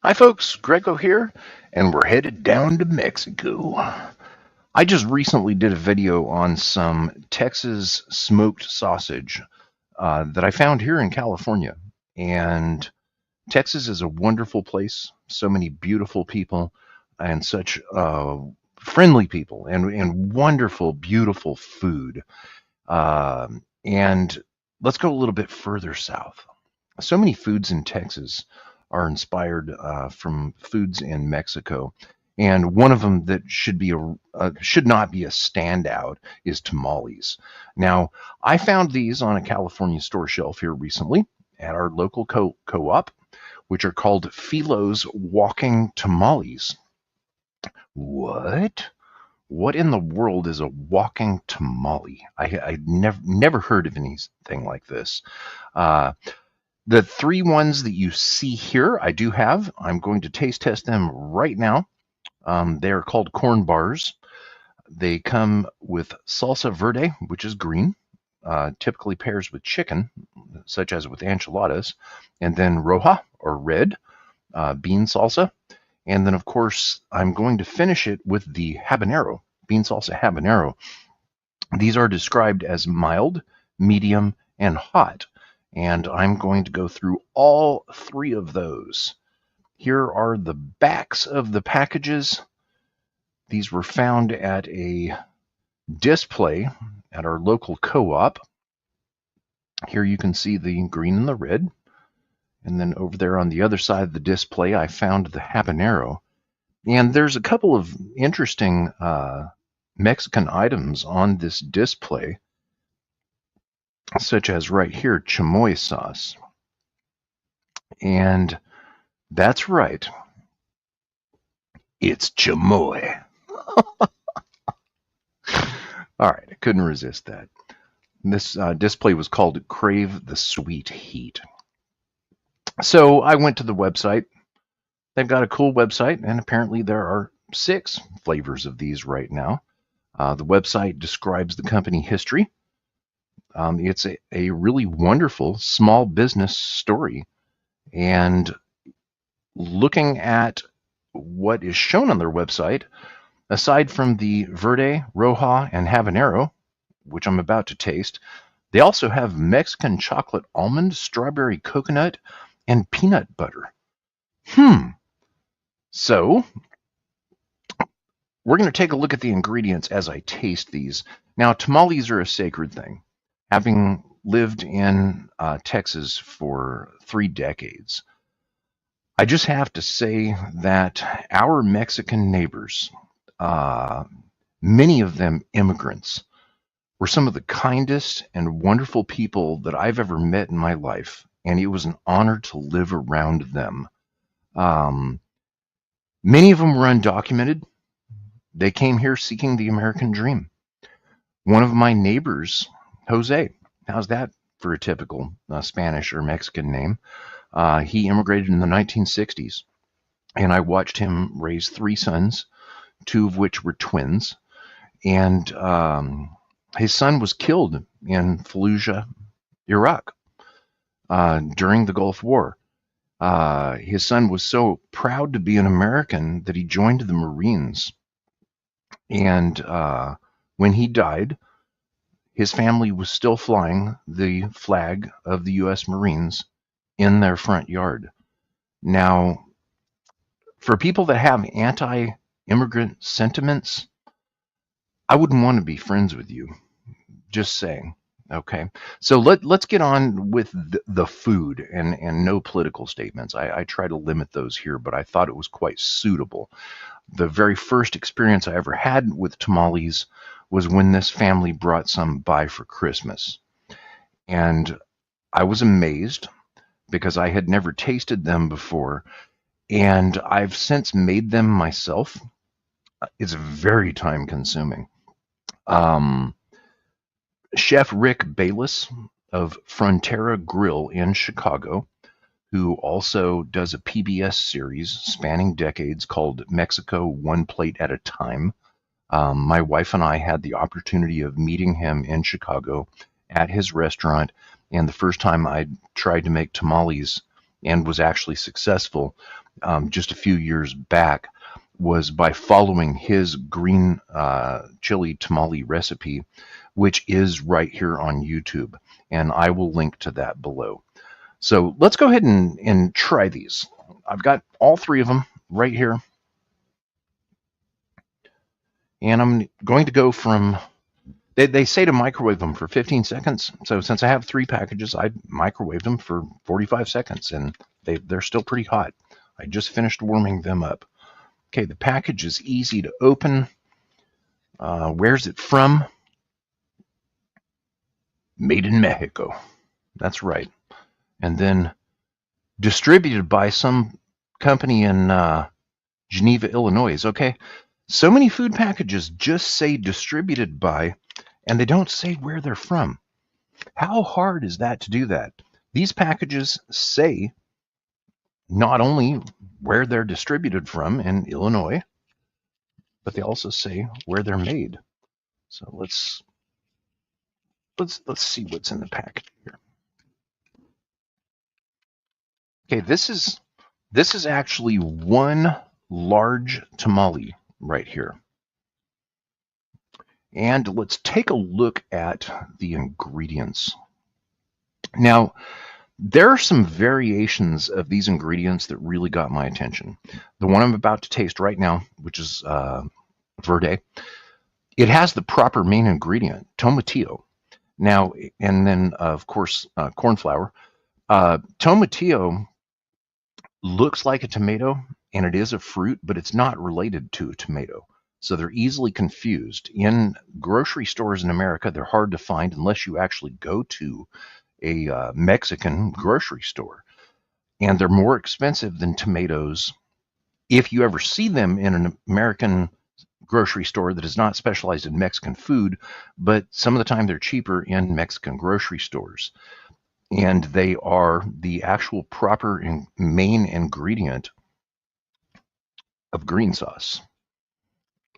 Hi folks, Grego here, and we're headed down to Mexico. I just recently did a video on some Texas smoked sausage that I found here in California. And Texas is a wonderful place, so many beautiful people, and such friendly people, and wonderful, beautiful food. And let's go a little bit further south. So many foods in Texas are inspired from foods in Mexico, and one of them that should not be a standout is tamales. Now, I found these on a California store shelf here recently at our local co-op, which are called Fillos Walking Tamales. What? What in the world is a walking tamale? I never heard of anything like this. Uh, the three ones that you see here, I do have. I'm going to taste test them right now. They are called corn bars. They come with salsa verde, which is green, typically pairs with chicken, such as with enchiladas, and then roja, or red, bean salsa. And then, of course, I'm going to finish it with the habanero, bean salsa habanero. These are described as mild, medium, and hot. And I'm going to go through all three of those. Here are the backs of the packages. These were found at a display at our local co-op. Here you can see the green and the red. And then over there on the other side of the display, I found the habanero. And there's a couple of interesting Mexican items on this display, such as right here, chamoy sauce. And that's right, it's chamoy. All right, I couldn't resist that. This display was called Crave the Sweet Heat. So I went to the website. They've got a cool website, and apparently there are 6 flavors of these right now. The website describes the company history. It's a really wonderful small business story. And looking at what is shown on their website, aside from the Verde, Roja, and Habanero, which I'm about to taste, they also have Mexican chocolate almond, strawberry coconut, and peanut butter. So, we're going to take a look at the ingredients as I taste these. Now, tamales are a sacred thing. Having lived in Texas for 3 decades, I just have to say that our Mexican neighbors, many of them immigrants, were some of the kindest and wonderful people that I've ever met in my life, and it was an honor to live around them. Many of them were undocumented. They came here seeking the American dream. One of my neighbors, Jose, how's that for a typical Spanish or Mexican name? He immigrated in the 1960s, and I watched him raise 3 sons, 2 of which were twins. And his son was killed in Fallujah, Iraq, during the Gulf War. His son was so proud to be an American that he joined the Marines. And when he died, his family was still flying the flag of the U.S. Marines in their front yard. Now, for people that have anti-immigrant sentiments, I wouldn't want to be friends with you. Just saying. Okay, so let's get on with the food and no political statements. I try to limit those here, but I thought it was quite suitable. The very first experience I ever had with tamales was when this family brought some by for Christmas. And I was amazed because I had never tasted them before, and I've since made them myself. It's very time consuming. Chef Rick Bayless of Frontera Grill in Chicago, who also does a PBS series spanning decades called Mexico One Plate at a Time. My wife and I had the opportunity of meeting him in Chicago at his restaurant, and the first time I tried to make tamales and was actually successful, just a few years back was by following his green chili tamale recipe, which is right here on YouTube. And I will link to that below. So let's go ahead and try these. I've got all three of them right here. And I'm going to go from, they say to microwave them for 15 seconds. So since I have 3 packages, I microwaved them for 45 seconds and they're still pretty hot. I just finished warming them up. Okay, the package is easy to open. Where's it from? Made in Mexico. That's right. And then distributed by some company in Geneva, Illinois. Okay, so many food packages just say distributed by, and they don't say where they're from. How hard is that to do that? These packages say not only where they're distributed from in Illinois, but they also say where they're made. So let's see what's in the package here. Okay, this is actually one large tamale right here. And let's take a look at the ingredients. Now, there are some variations of these ingredients that really got my attention. The one I'm about to taste right now, which is Verde, it has the proper main ingredient, tomatillo. Now, and then, of course, corn flour. Tomatillo looks like a tomato, and it is a fruit, but it's not related to a tomato. So they're easily confused. In grocery stores in America, they're hard to find unless you actually go to a Mexican grocery store. And they're more expensive than tomatoes if you ever see them in an American grocery store that is not specialized in Mexican food, but some of the time they're cheaper in Mexican grocery stores. And they are the actual proper main ingredient of green sauce.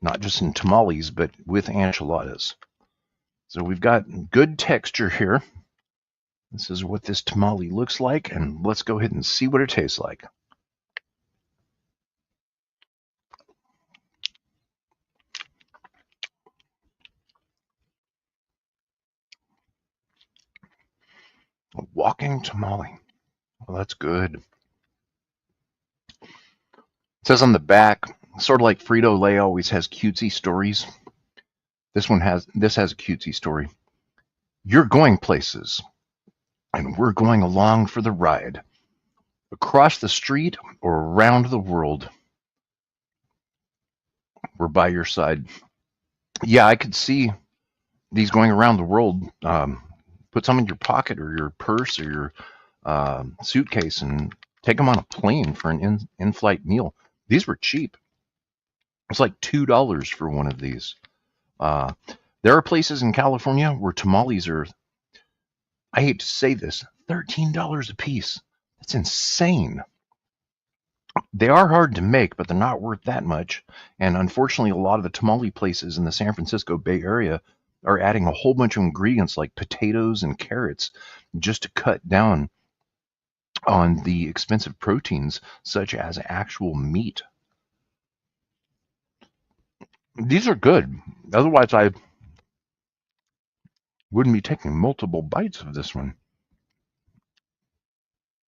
Not just in tamales, but with enchiladas. So we've got good texture here. This is what this tamale looks like, and let's go ahead and see what it tastes like. A walking tamale. Well, that's good. It says on the back, sort of like Frito-Lay always has cutesy stories. This has a cutesy story. You're going places, and we're going along for the ride. Across the street or around the world, we're by your side. Yeah, I could see these going around the world. Put some in your pocket or your purse or your suitcase and take them on a plane for an in-flight meal. These were cheap. It's like $2 for one of these. There are places in California where tamales are, I hate to say this, $13 a piece. That's insane. They are hard to make, but they're not worth that much. And unfortunately, a lot of the tamale places in the San Francisco Bay Area are adding a whole bunch of ingredients like potatoes and carrots just to cut down on the expensive proteins such as actual meat. These are good. Otherwise, I wouldn't be taking multiple bites of this one.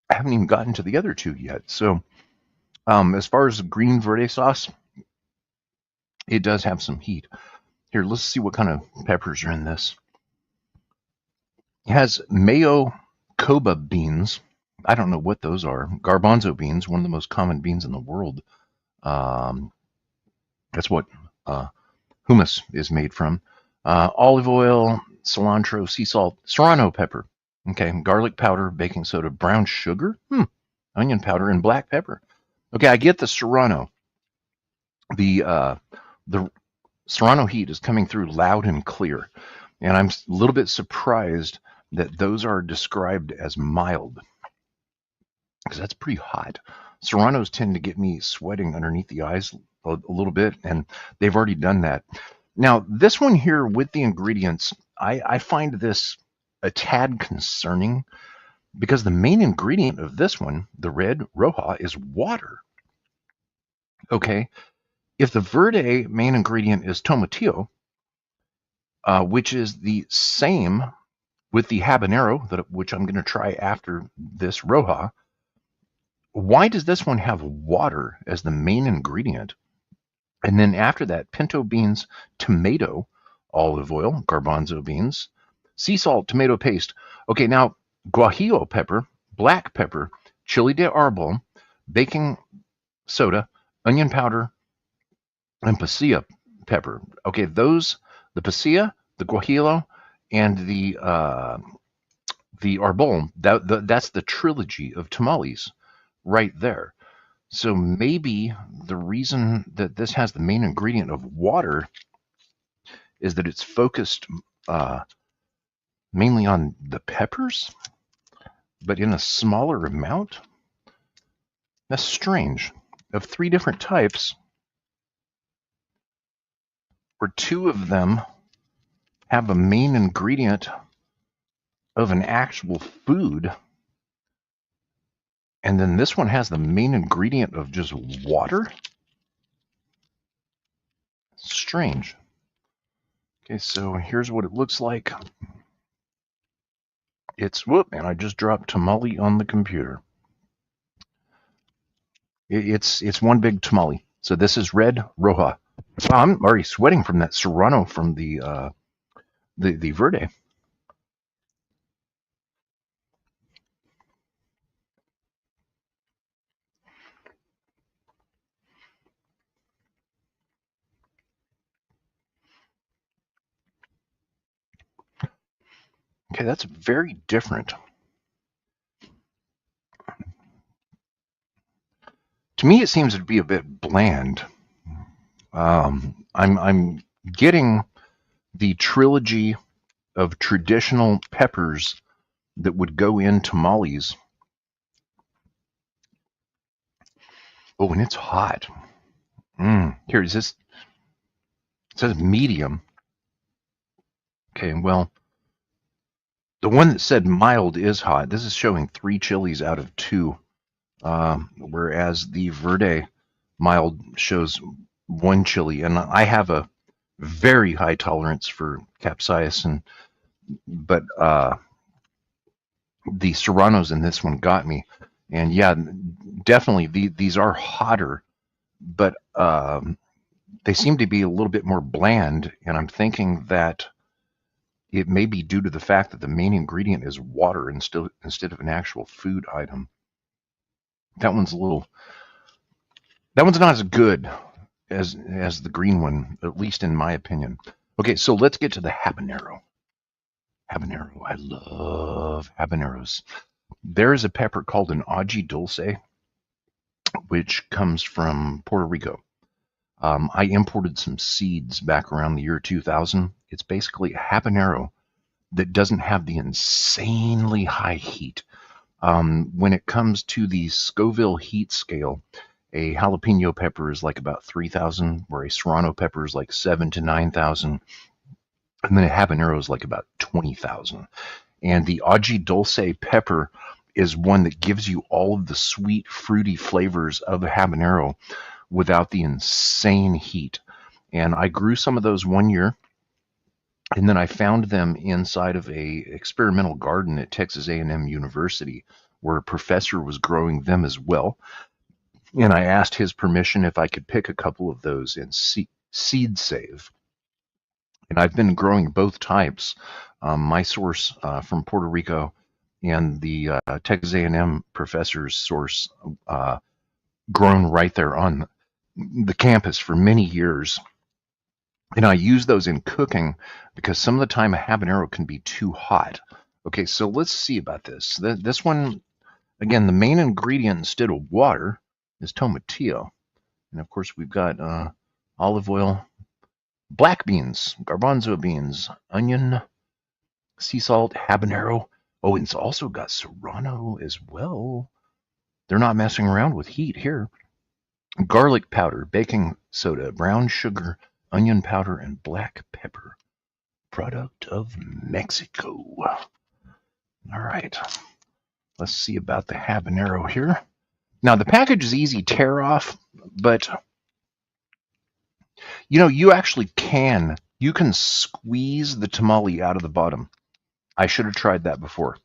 I haven't even gotten to the other two yet. So as far as the green verde sauce, it does have some heat. Here, let's see what kind of peppers are in this. It has mayo coba beans. I don't know what those are. Garbanzo beans, one of the most common beans in the world. That's what hummus is made from. Olive oil, cilantro, sea salt, serrano pepper. Okay, garlic powder, baking soda, brown sugar, onion powder, and black pepper. Okay, I get the serrano. The serrano heat is coming through loud and clear, and I'm a little bit surprised that those are described as mild, because that's pretty hot. Serranos tend to get me sweating underneath the eyes a little bit, and they've already done that. Now, this one here with the ingredients, I find this a tad concerning because the main ingredient of this one, the Red Roja, is water. Okay, if the verde main ingredient is tomatillo, which is the same with the habanero, which I'm going to try after this roja, why does this one have water as the main ingredient? And then after that, pinto beans, tomato, olive oil, garbanzo beans, sea salt, tomato paste. Okay, now guajillo pepper, black pepper, chili de árbol, baking soda, onion powder, and pasilla pepper. Okay, the pasilla, the guajillo, and the arbol. That's the trilogy of tamales right there. So maybe the reason that this has the main ingredient of water is that it's focused uh, mainly on the peppers, but in a smaller amount. That's strange. Of three different types, where two of them have a main ingredient of an actual food, and then this one has the main ingredient of just water. Strange. Okay, so here's what it looks like. It's whoop, and I just dropped tamale on the computer. It's one big tamale. So this is red roja. Wow, I'm already sweating from that serrano from the verde. Okay, that's very different. To me, it seems to be a bit bland. I'm getting the trilogy of traditional peppers that would go in tamales. Oh, and it's hot. Here is this. It says medium. Okay, well, the one that said mild is hot. This is showing 3 chilies out of 2, whereas the verde mild shows 1 chili. And I have a very high tolerance for capsaicin, but the serranos in this one got me. And yeah, definitely these are hotter, but they seem to be a little bit more bland. And I'm thinking that it may be due to the fact that the main ingredient is water instead of an actual food item. That one's not as good as the green one, at least in my opinion. Okay, so let's get to the habanero. Habanero, I love habaneros. There is a pepper called an ají dulce, which comes from Puerto Rico. I imported some seeds back around the year 2000. It's basically a habanero that doesn't have the insanely high heat. When it comes to the Scoville heat scale, a jalapeno pepper is like about 3,000, where a serrano pepper is like 7 to 9,000, and then a habanero is like about 20,000. And the ají dulce pepper is one that gives you all of the sweet, fruity flavors of a habanero without the insane heat. And I grew some of those one year, and then I found them inside of a experimental garden at Texas A&M University, where a professor was growing them as well. And I asked his permission if I could pick a couple of those and seed save. And I've been growing both types. My source from Puerto Rico and the Texas A&M professor's source grown right there on the campus for many years. And I use those in cooking because some of the time a habanero can be too hot. Okay, so let's see about this. This one, again, the main ingredient instead of water is tomatillo. And of course, we've got olive oil, black beans, garbanzo beans, onion, sea salt, habanero. Oh, and it's also got serrano as well. They're not messing around with heat here. Garlic powder, baking soda, brown sugar, onion powder, and black pepper. Product of Mexico. All right. Let's see about the habanero here. Now, the package is easy tear off, but You know, you actually can. You can squeeze the tamale out of the bottom. I should have tried that before.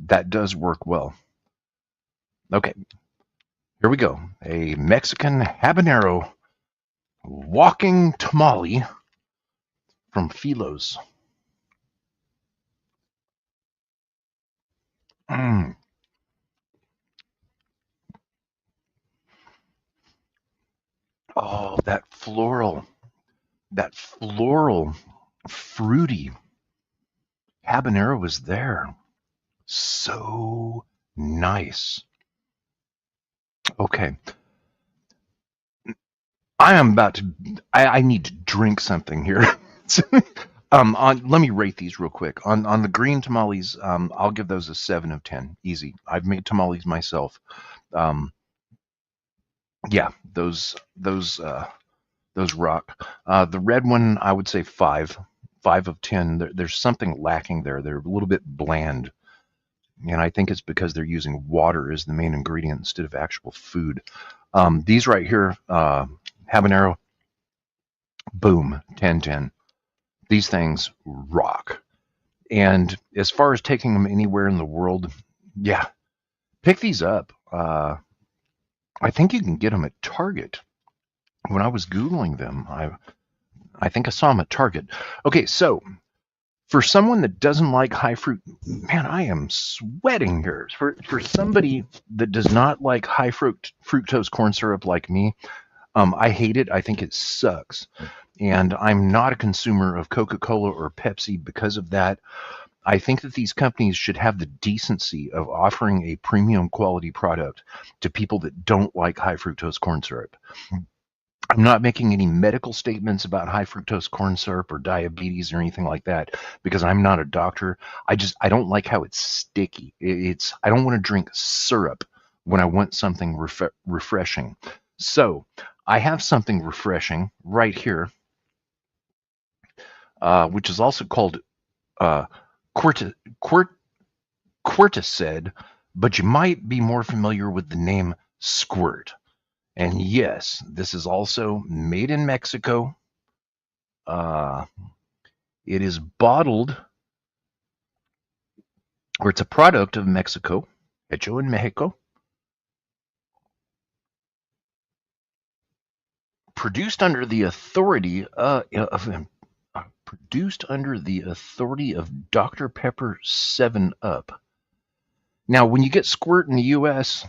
That does work well. Okay, here we go. A Mexican habanero walking tamale from Fillos. Mm. Oh, that floral, fruity habanero was there. So nice. Okay, I am about to. I need to drink something here. Let me rate these real quick. On the green tamales, I'll give those a 7 of 10. Easy. I've made tamales myself. Um, yeah, those rock. The red one, I would say 5 of 10. There's something lacking there. They're a little bit bland, and I think it's because they're using water as the main ingredient instead of actual food. These right here, habanero, boom, 10/10. These things rock. And as far as taking them anywhere in the world, yeah, pick these up. I think you can get them at Target. When I was Googling them, I think I saw them at Target. Okay, so for someone that doesn't like high fruit, man, I am sweating here. For somebody that does not like high fructose corn syrup like me, I hate it. I think it sucks. And I'm not a consumer of Coca-Cola or Pepsi because of that. I think that these companies should have the decency of offering a premium quality product to people that don't like high fructose corn syrup. I'm not making any medical statements about high fructose corn syrup or diabetes or anything like that because I'm not a doctor. I don't like how it's sticky. I don't want to drink syrup when I want something refreshing. So I have something refreshing right here, which is also called uh, Quirta, Quir- Quirticid, but you might be more familiar with the name Squirt. And yes, this is also made in Mexico. Uh, it is bottled, or it's a product of Mexico, hecho en Mexico, produced under the authority of Dr. Pepper 7 Up. Now, when you get Squirt in the U.S.,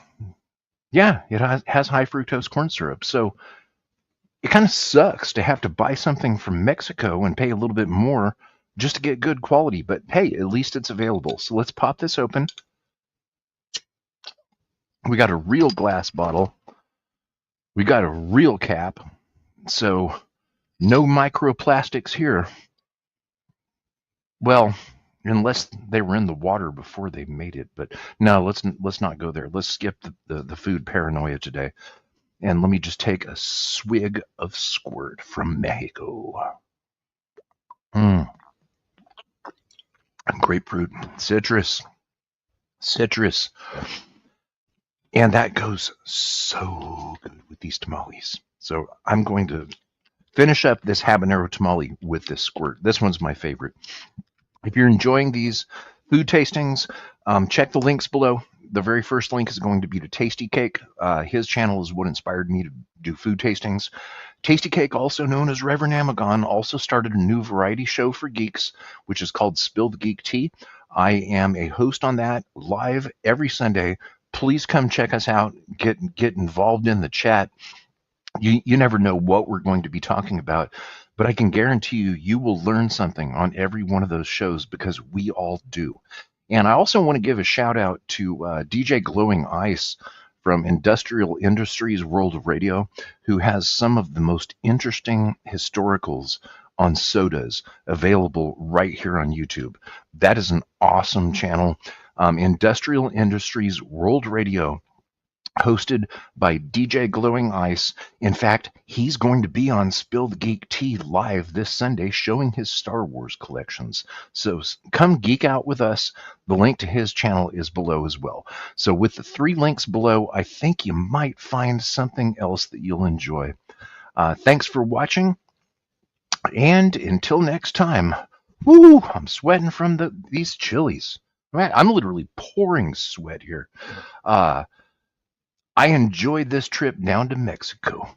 yeah, it has high fructose corn syrup. So it kind of sucks to have to buy something from Mexico and pay a little bit more just to get good quality. But hey, at least it's available. So let's pop this open. We got a real glass bottle. We got a real cap. So no microplastics here. Well, unless they were in the water before they made it. But no, let's not go there. Let's skip the food paranoia today. And let me just take a swig of Squirt from Mexico. Mm, grapefruit, citrus. And that goes so good with these tamales. So I'm going to finish up this habanero tamale with this Squirt. This one's my favorite. If you're enjoying these food tastings, check the links below. The very first link is going to be to Tasty Cake. His channel is what inspired me to do food tastings. Tasty Cake, also known as Reverend Amagon, also started a new variety show for geeks, which is called Spill the Geek Tea. I am a host on that live every Sunday. Please come check us out. Get involved in the chat. You never know what we're going to be talking about, but I can guarantee you will learn something on every one of those shows because we all do. And I also want to give a shout out to DJ Glowing Ice from Industrial Industries World Radio, who has some of the most interesting historicals on sodas available right here on YouTube. That is an awesome channel. Industrial Industries World Radio, hosted by DJ Glowing Ice. In fact, he's going to be on Spill the Geek Tea live this Sunday showing his Star Wars collections. So come geek out with us. The link to his channel is below as well. So with the 3 links below, I think you might find something else that you'll enjoy. Thanks for watching, and until next time. Woo! I'm sweating from these chilies. Man, I'm literally pouring sweat here. I enjoyed this trip down to Mexico.